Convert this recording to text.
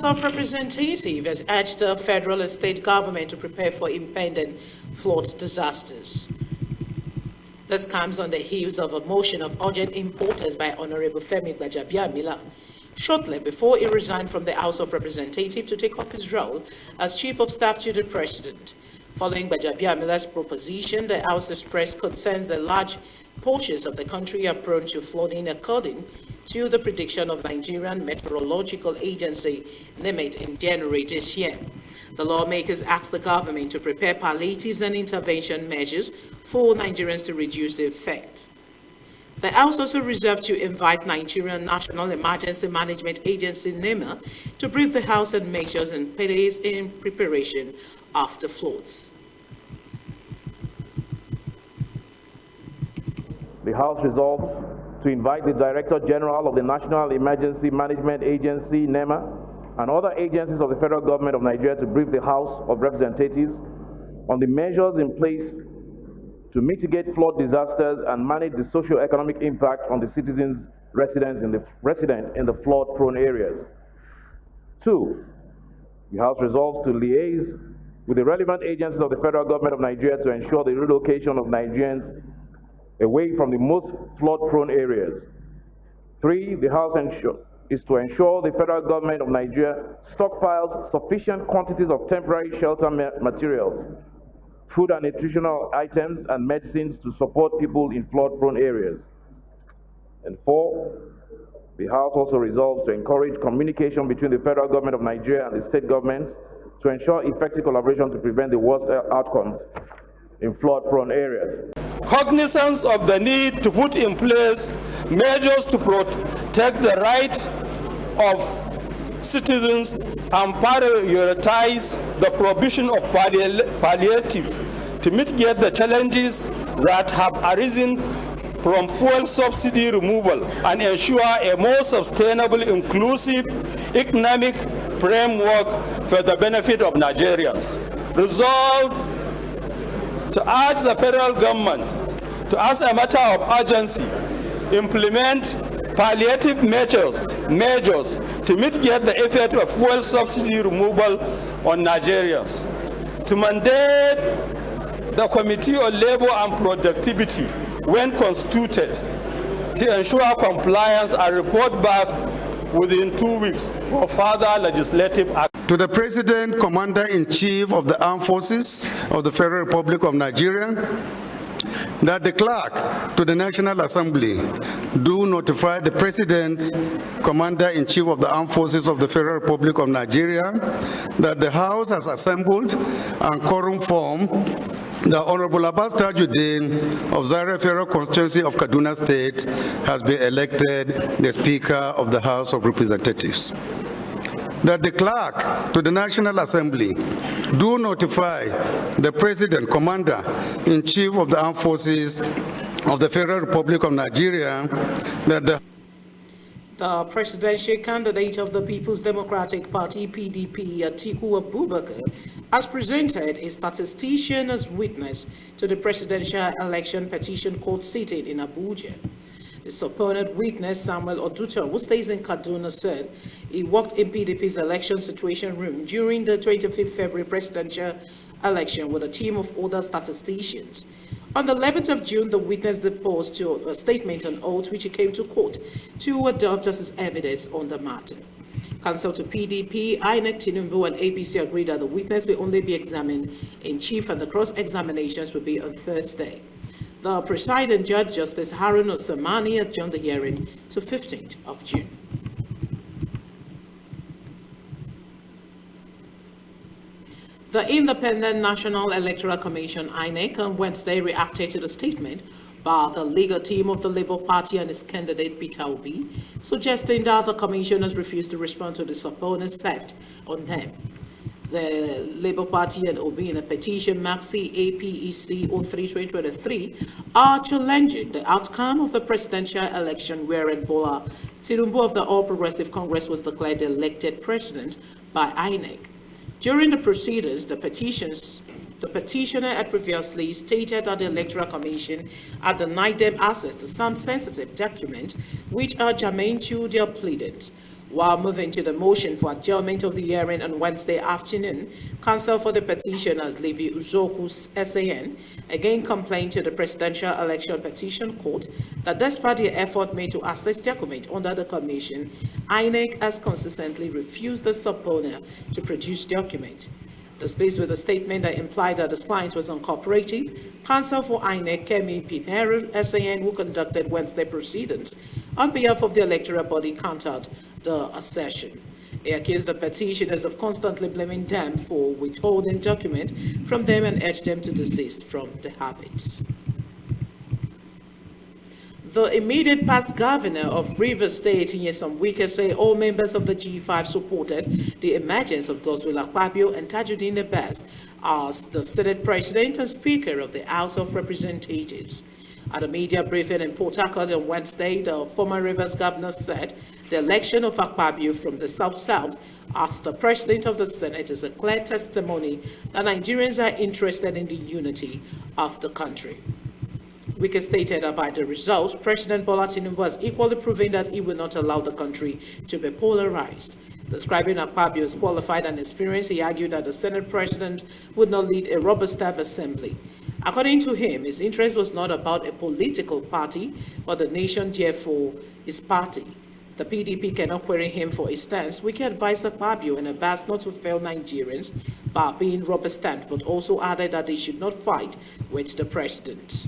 House of Representatives has urged the federal and state government to prepare for impending flood disasters. This comes on the heels of a motion of urgent importance by Honorable Femi Gbajabiamila shortly before he resigned from the House of Representatives to take up his role as Chief of Staff to the President. Following Gbajabiamila's proposition, the House expressed concerns that large portions of the country are prone to flooding according to the prediction of Nigerian Meteorological Agency, NIMET, in January this year. The lawmakers asked the government to prepare palliatives and intervention measures for Nigerians to reduce the effect. The House also reserved to invite Nigerian National Emergency Management Agency, NEMA, to brief the House on measures in place in preparation after floods. The House resolves to invite the Director General of the National Emergency Management Agency, NEMA, and other agencies of the federal government of Nigeria to brief the House of Representatives on the measures in place to mitigate flood disasters and manage the socio-economic impact on the citizens resident in the flood-prone areas. 2, the House resolves to liaise with the relevant agencies of the federal government of Nigeria to ensure the relocation of Nigerians away from the most flood-prone areas. 3, the House is to ensure the federal government of Nigeria stockpiles sufficient quantities of temporary shelter materials, food and nutritional items, and medicines to support people in flood-prone areas. And 4, the House also resolves to encourage communication between the federal government of Nigeria and the state governments to ensure effective collaboration to prevent the worst outcomes in flood-prone areas. Cognizance of the need to put in place measures to protect the rights of citizens and prioritize the provision of palliatives to mitigate the challenges that have arisen from fuel subsidy removal and ensure a more sustainable, inclusive economic framework for the benefit of Nigerians. Resolved to urge the federal government to, as a matter of urgency, implement palliative measures to mitigate the effect of fuel subsidy removal on Nigerians, to mandate the Committee on Labor and Productivity, when constituted, to ensure compliance and report back within 2 weeks for further legislative action. To the President, Commander-in-Chief of the Armed Forces of the Federal Republic of Nigeria, that the clerk to the National Assembly do notify the President, Commander-in-Chief of the Armed Forces of the Federal Republic of Nigeria, that the House has assembled and quorum formed. The Honorable Abbas Tajuddin of Zaria Federal Constituency of Kaduna State has been elected the Speaker of the House of Representatives. That the clerk to the National Assembly do notify the President, Commander-in-Chief of the Armed Forces of the Federal Republic of Nigeria that the presidential candidate of the People's Democratic Party, PDP, Atiku Abubakar, has presented a statistician as witness to the presidential election petition court seated in Abuja. The supposed witness, Samuel Oduto, who stays in Kaduna, said he worked in PDP's election situation room during the 25th February presidential election with a team of other statisticians. On the 11th of June, the witness deposed to a statement on oath which he came to court to adopt as his evidence on the matter. Counsel to PDP, INEC, Tinubu, and APC agreed that the witness will only be examined in chief and the cross-examinations will be on Thursday. The presiding judge, Justice Harun Osamani, adjourned the hearing to 15th of June. The Independent National Electoral Commission, INEC, on Wednesday reacted to the statement by the legal team of the Labour Party and its candidate Peter Obi, suggesting that the commission has refused to respond to the subpoenas served on them. The Labour Party and Obi, in a petition marked CAPEC 03-2023, are challenging the outcome of the presidential election wherein Bola Tinubu of the All Progressive Congress was declared elected president by INEC. During the proceedings, the petitioner had previously stated that the Electoral Commission had denied them access to some sensitive documents which are germane to their pleadings. While moving to the motion for adjournment of the hearing on Wednesday afternoon, counsel for the petitioners, Levi Uzoku's SAN, again complained to the Presidential Election Petition Court that despite their effort made to assess document under the commission, INEC has consistently refused the subpoena to produce document. Displeased with the statement that implied that the client was uncooperative, counsel for INEC, Kemi Pinheiro, SAN, who conducted Wednesday proceedings on behalf of the electoral body, countered the assertion. He accused the petitioners of constantly blaming them for withholding document from them and urged them to desist from the habit. The immediate past governor of Rivers State, Nyesom Wike, say all members of the G5 supported the emergence of Godswill Akpabio and Tajuddin Abbas as the Senate President and Speaker of the House of Representatives. At a media briefing in Port Harcourt on Wednesday, the former Rivers governor said the election of Akpabio from the South-South as the President of the Senate is a clear testimony that Nigerians are interested in the unity of the country. Wike stated that by the result, President Bola Tinubu was equally proving that he will not allow the country to be polarized. Describing Akpabio as qualified and experienced, he argued that the Senate President would not lead a rubber-stamp assembly. According to him, his interest was not about a political party, but the nation, therefore, his party. The PDP cannot query him for his stance. Wike advised Akpabio and Abbas not to fail Nigerians by being rubber-stamped, but also added that they should not fight with the president.